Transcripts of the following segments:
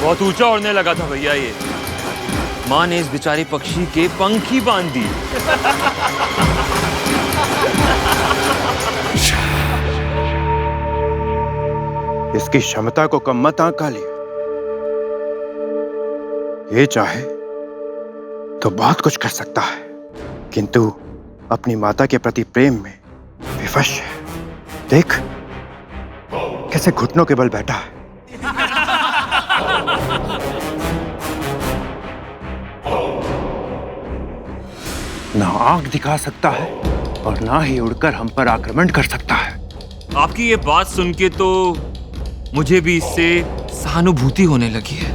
बहुत ऊंचा उड़ने लगा था भैया ये। माँ ने इस बेचारे पक्षी के पंख ही बांध दी। इसकी क्षमता को कम मत आंका लिया। ये चाहे तो बहुत कुछ कर सकता है, किंतु अपनी माता के प्रति प्रेम में विवश है। देख कैसे घुटनों के बल बैठा है। ना आंख दिखा सकता है और ना ही उड़कर हम पर आक्रमण कर सकता है। आपकी ये बात सुन के तो मुझे भी इससे सहानुभूति होने लगी है।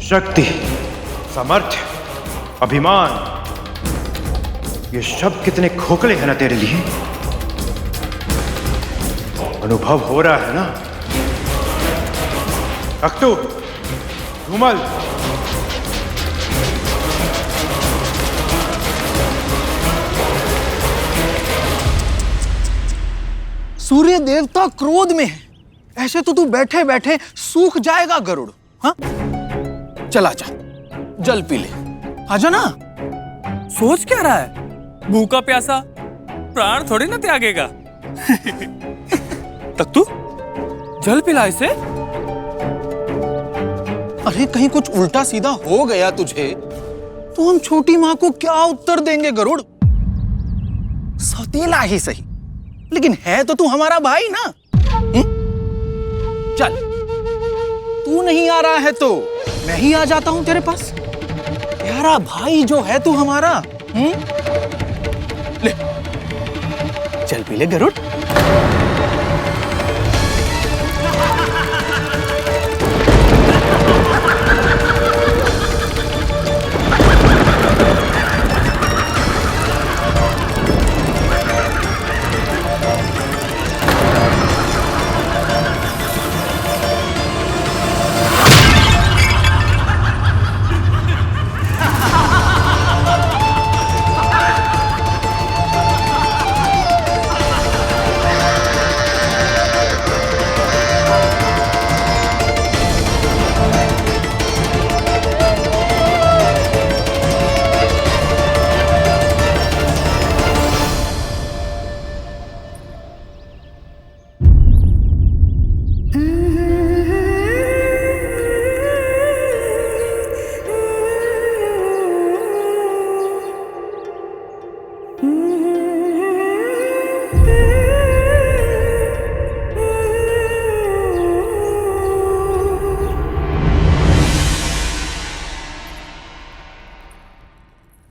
शक्ति, सामर्थ्य, अभिमान, ये शब्द कितने खोखले हैं ना तेरे लिए। अनुभव हो रहा है ना। अक्तू, धूमल, सूर्य देवता क्रोध में है। ऐसे तो तू बैठे बैठे सूख जाएगा गरुड़। हाँ, चला जा, जल पी ले। आजा ना। सोच क्या रहा है? भूखा प्यासा प्राण थोड़ी ना त्यागेगा। तक तू जल पिला इसे। अरे कहीं कुछ उल्टा सीधा हो गया तुझे तो हम छोटी माँ को क्या उत्तर देंगे गरुड़? सौतेला ही सही, लेकिन है तो तू हमारा भाई ना। चल, तू नहीं आ रहा है तो मैं ही आ जाता हूं तेरे पास। प्यारा भाई जो है तू हमारा। ले, चल पी ले गरुड़।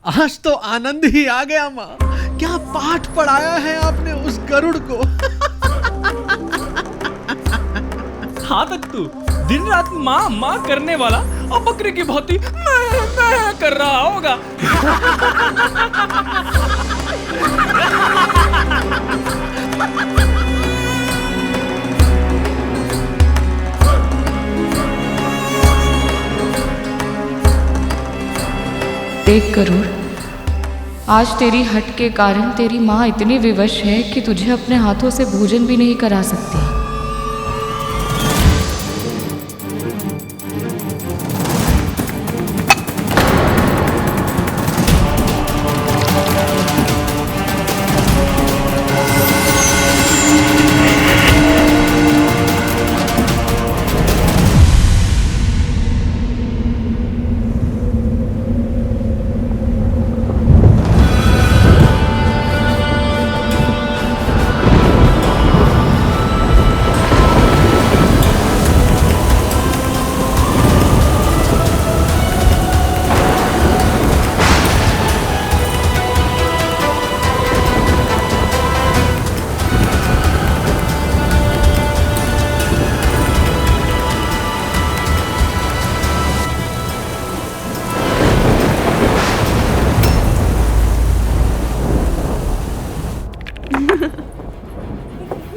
आज तो आनंद ही आ गया माँ। क्या पाठ पढ़ाया है आपने उस गरुड़ को। हाँ तक तू दिन रात माँ माँ करने वाला और बकरे की भांति मैं कर रहा होगा। देख गरुड़, आज तेरी हट के कारण तेरी माँ इतनी विवश है कि तुझे अपने हाथों से भोजन भी नहीं करा सकती।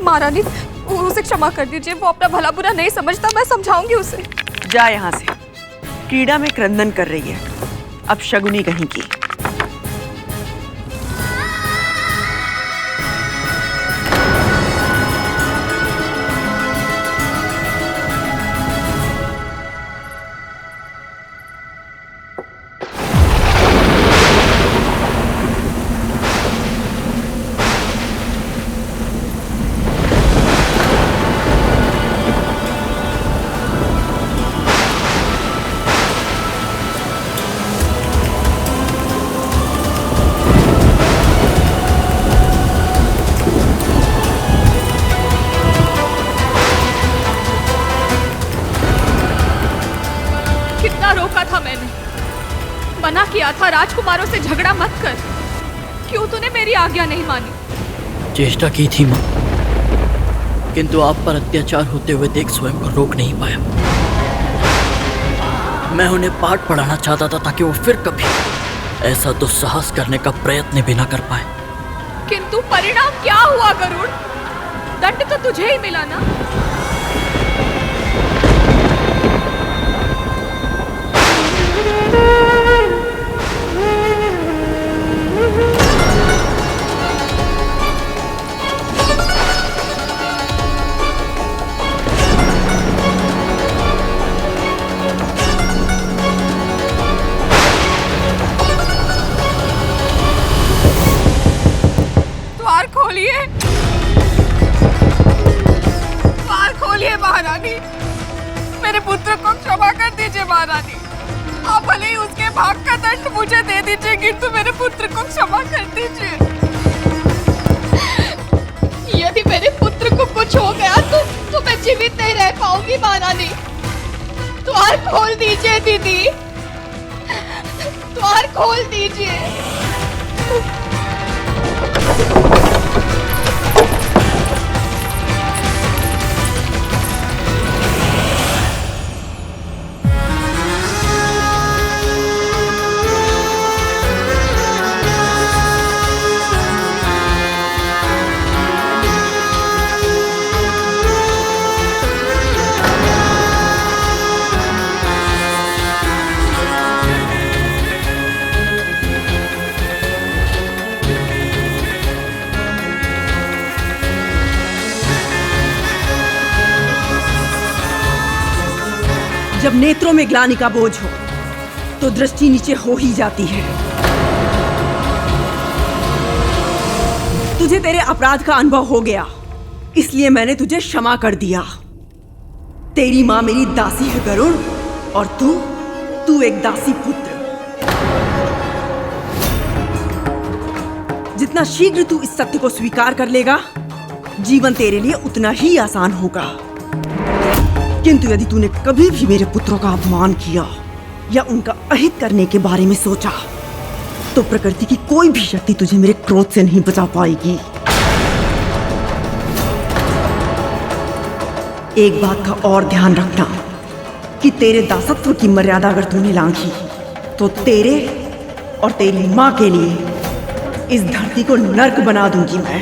महारानी, उसे क्षमा कर दीजिए। वो अपना भला बुरा नहीं समझता। मैं समझाऊंगी उसे। जा यहाँ से। कीड़ा में क्रंदन कर रही है, अब शगुनी कहीं की। राजकुमारों से झगड़ा मत कर। क्यों तूने मेरी आज्ञा नहीं मानी? चेष्टा की थी माँ, किंतु आप पर अत्याचार होते हुए देख स्वयं को रोक नहीं पाया। मैं उन्हें पाठ पढ़ाना चाहता था ताकि वो फिर कभी ऐसा दुस्साहस करने का प्रयत्न भी ना कर पाए। किंतु परिणाम क्या हुआ गरुड़? दंड तो तुझे ही मिला ना। द्वार खोलिए, द्वार खोलिए महारानी। मेरे पुत्र को क्षमा कर दीजिए महारानी। आप भले ही उसके भाग का दंड मुझे दे दीजिए, किंतु मेरे पुत्र को क्षमा कर दीजिए। यदि मेरे पुत्र को कुछ हो गया तो मैं जीवित नहीं रह पाऊंगी महारानी। द्वार खोल दीजिए दीदी, द्वार खोल दीजिए। जब नेत्रों में ग्लानि का बोझ हो तो दृष्टि नीचे हो ही जाती है। तुझे तेरे अपराध का अनुभव हो गया, इसलिए मैंने तुझे क्षमा कर दिया। तेरी मां मेरी दासी है गरुड़, और तू एक दासी पुत्र। जितना शीघ्र तू इस सत्य को स्वीकार कर लेगा, जीवन तेरे लिए उतना ही आसान होगा। किंतु यदि तूने कभी भी मेरे पुत्रों का अपमान किया या उनका अहित करने के बारे में सोचा, तो प्रकृति की कोई भी शक्ति तुझे मेरे क्रोध से नहीं बचा पाएगी। एक बात का और ध्यान रखना कि तेरे दासत्व की मर्यादा अगर तूने लांघी, तो तेरे और तेरी मां के लिए इस धरती को नर्क बना दूंगी मैं।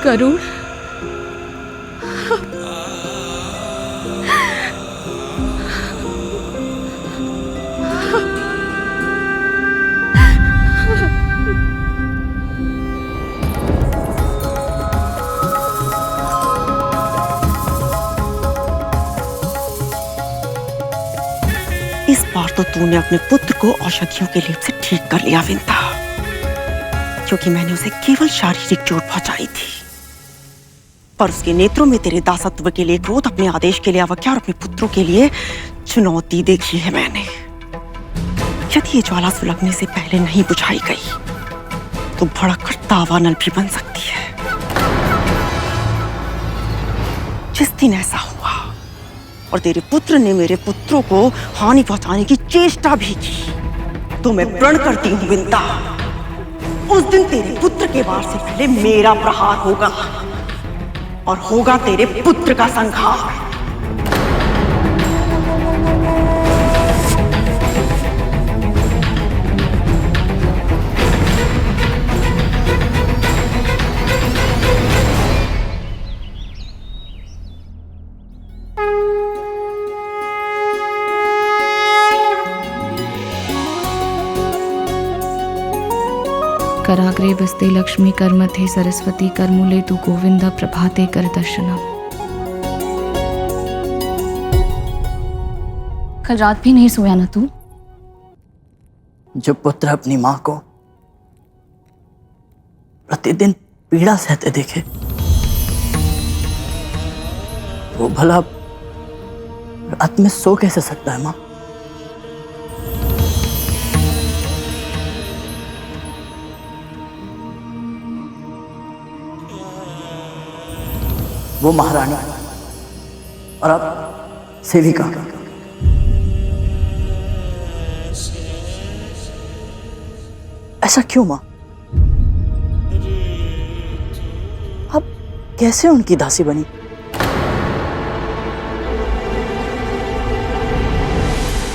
गरुड़, इस बार तो तूने अपने पुत्र को औषधियों के लेप से ठीक कर लिया विंता, क्योंकि मैंने उसे केवल शारीरिक चोट पहुंचाई थी, पर उसके नेत्रों में तेरे दासत्व के लिए क्रोध, अपने आदेश के लिए अवज्ञा और अपने पुत्रों के लिए चुनौती देखी है मैंने। यदि ये ज्वाला सुलगने से पहले नहीं बुझाई गई तो भड़ककर दावानल भी बन सकती है। जिस दिन ऐसा हुआ और तेरे पुत्र ने मेरे पुत्रों को हानि पहुंचाने की चेष्टा भी की, तो मैं प्रण करती हूँ विंता, उस दिन तेरे पुत्र के वार से पहले मेरा प्रहार होगा और होगा तेरे पुत्र का संहार। कराग्रे बस्ते लक्ष्मी कर्मथे सरस्वती कर्मूले तु गोविंद प्रभाते कर दर्शनम। कल रात भी नहीं सोया ना तू? जो पुत्र अपनी मां को प्रतिदिन पीड़ा सहते देखे, वो भला रात में सो कैसे सकता है माँ? वो महारानी और आप सेविका। ऐसा क्यों माँ? आप कैसे उनकी दासी बनी?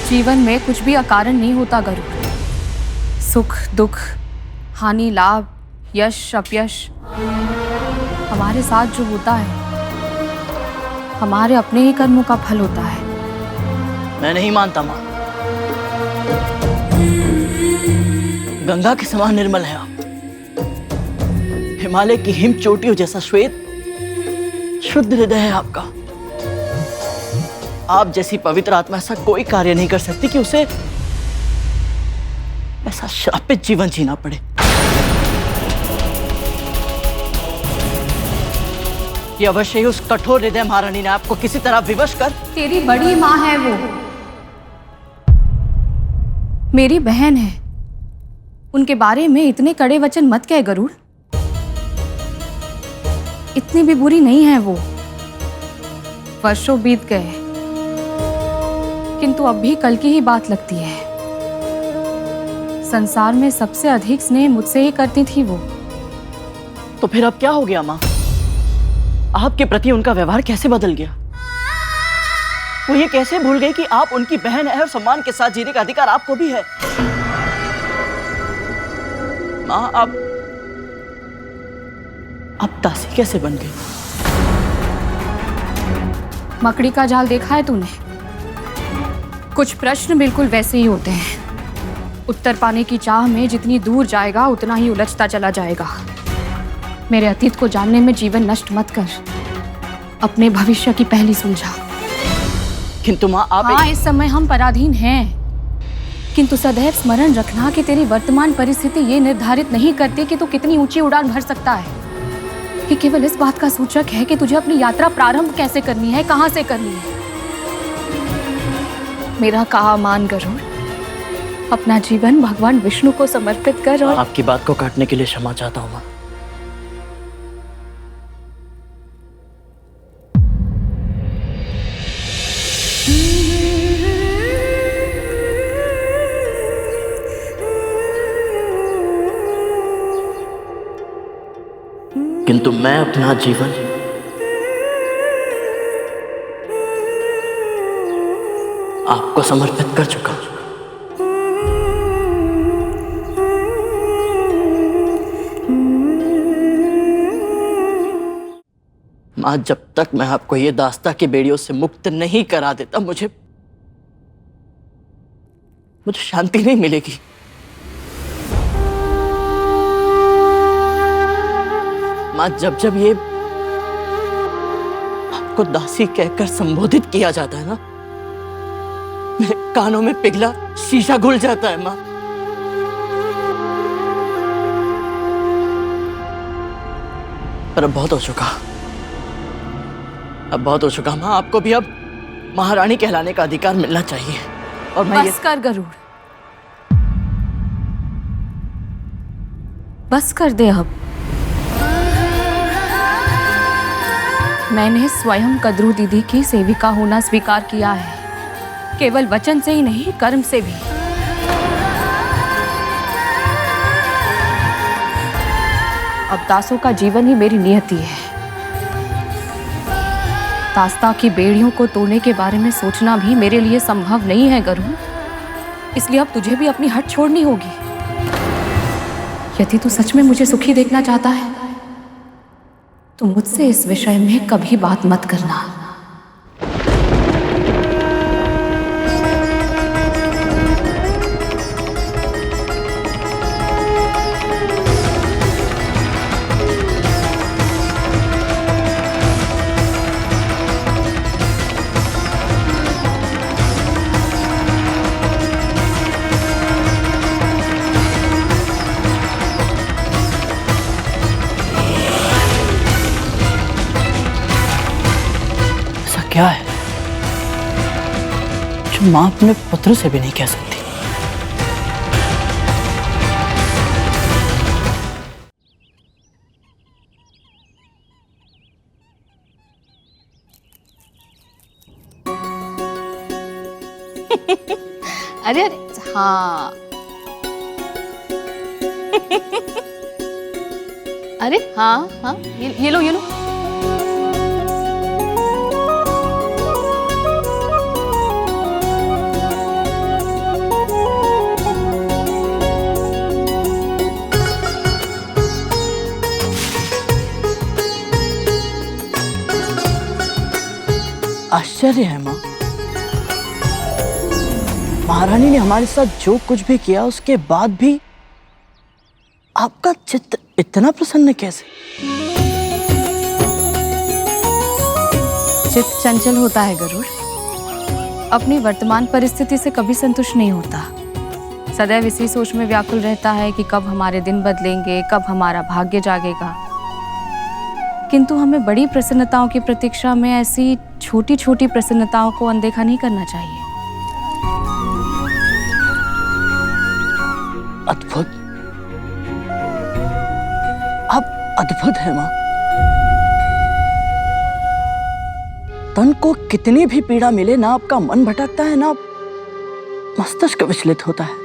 जीवन में कुछ भी अकारण नहीं होता गरुड़। सुख दुख, हानि लाभ, यश अपयश, हमारे साथ जो होता है हमारे अपने ही कर्मों का फल होता है। मैं नहीं मानता माँ। गंगा के समान निर्मल है आप। हिमालय की हिम चोटियों जैसा श्वेत शुद्ध हृदय है आपका। आप जैसी पवित्र आत्मा ऐसा कोई कार्य नहीं कर सकती कि उसे ऐसा श्रापित जीवन जीना पड़े। ये अवश्य ही उस कठोर हृदय महारानी ने आपको किसी तरह विवश कर। तेरी बड़ी माँ है वो, मेरी बहन है। उनके बारे में इतने कड़े वचन मत कह गरुड़। इतनी भी बुरी नहीं है वो। वर्षों बीत गए किंतु अब भी कल की ही बात लगती है। संसार में सबसे अधिक स्नेह मुझसे ही करती थी वो। तो फिर अब क्या हो गया माँ? आपके प्रति उनका व्यवहार कैसे बदल गया? वो ये कैसे भूल गई कि आप उनकी बहन है और सम्मान के साथ जीने का अधिकार आपको भी है? माँ आप दासी कैसे बन गई? मकड़ी का जाल देखा है तूने? कुछ प्रश्न बिल्कुल वैसे ही होते हैं। उत्तर पाने की चाह में जितनी दूर जाएगा उतना ही उलझता चला जाएगा। मेरे अतीत को जानने में जीवन नष्ट मत कर, अपने भविष्य की पहली सुलझा। किंतु माँ आप हाँ, इस समय हम पराधीन हैं, किंतु सदैव स्मरण रखना कि तेरी वर्तमान परिस्थिति ये निर्धारित नहीं करती कि तू कितनी ऊंची उड़ान भर सकता है। ये केवल इस बात का सूचक है कि तुझे अपनी यात्रा प्रारंभ कैसे करनी है, कहां से करनी है। मेरा कहा मान गरुड़, अपना जीवन भगवान विष्णु को समर्पित कर। और आपकी बात को काटने के लिए क्षमा चाहता हूँ माँ। किंतु मैं अपना जीवन आपको समर्पित कर चुका हूं। मां, जब तक मैं आपको ये दास्ता की बेड़ियों से मुक्त नहीं करा देता मुझे शांति नहीं मिलेगी। मां, जब जब ये आपको दासी कहकर संबोधित किया जाता है ना, मेरे कानों में पिघला शीशा घुल जाता है मां। पर अब बहुत हो चुका, मां। आपको भी अब महारानी कहलाने का अधिकार मिलना चाहिए। और मैं बस कर गरुड़, बस कर दे अब। मैंने स्वयं कद्रू दीदी की सेविका होना स्वीकार किया है, केवल वचन से ही नहीं, कर्म से भी। अब दासों का जीवन ही मेरी नियति है। दास्ता की बेड़ियों को तोड़ने के बारे में सोचना भी मेरे लिए संभव नहीं है गरुड़। इसलिए अब तुझे भी अपनी हट छोड़नी होगी। यदि तू सच में मुझे सुखी देखना चाहता है तो मुझसे इस विषय में कभी बात मत करना। माँ अपने पुत्र से भी नहीं कह सकती। अरे अरे हाँ। अरे हाँ हाँ, ये लो ये लो। आश्चर्य है माँ, महारानी ने हमारे साथ जो कुछ भी किया उसके बाद भी आपका चित्त इतना प्रसन्न कैसे? चित्त चंचल होता है गरुड़, अपनी वर्तमान परिस्थिति से कभी संतुष्ट नहीं होता। सदैव इसी सोच में व्याकुल रहता है कि कब हमारे दिन बदलेंगे, कब हमारा भाग्य जागेगा। किंतु हमें बड़ी प्रसन्नताओं की प्रतीक्षा में ऐसी छोटी छोटी प्रसन्नताओं को अनदेखा नहीं करना चाहिए। अद्भुत, आप अद्भुत है माँ। तन को कितनी भी पीड़ा मिले ना आपका मन भटकता है ना मस्तिष्क विचलित होता है।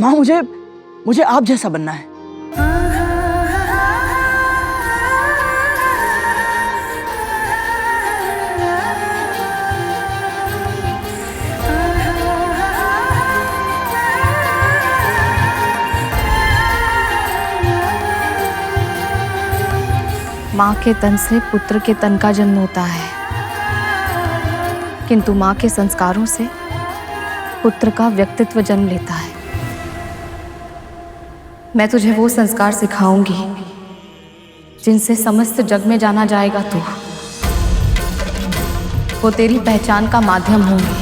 माँ मुझे आप जैसा बनना है। माँ के तन से पुत्र के तन का जन्म होता है, किंतु माँ के संस्कारों से पुत्र का व्यक्तित्व जन्म लेता है। मैं तुझे वो संस्कार सिखाऊंगी जिनसे समस्त जग में जाना जाएगा तू। वो तेरी पहचान का माध्यम होंगे,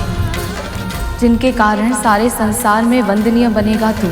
जिनके कारण सारे संसार में वंदनीय बनेगा तू।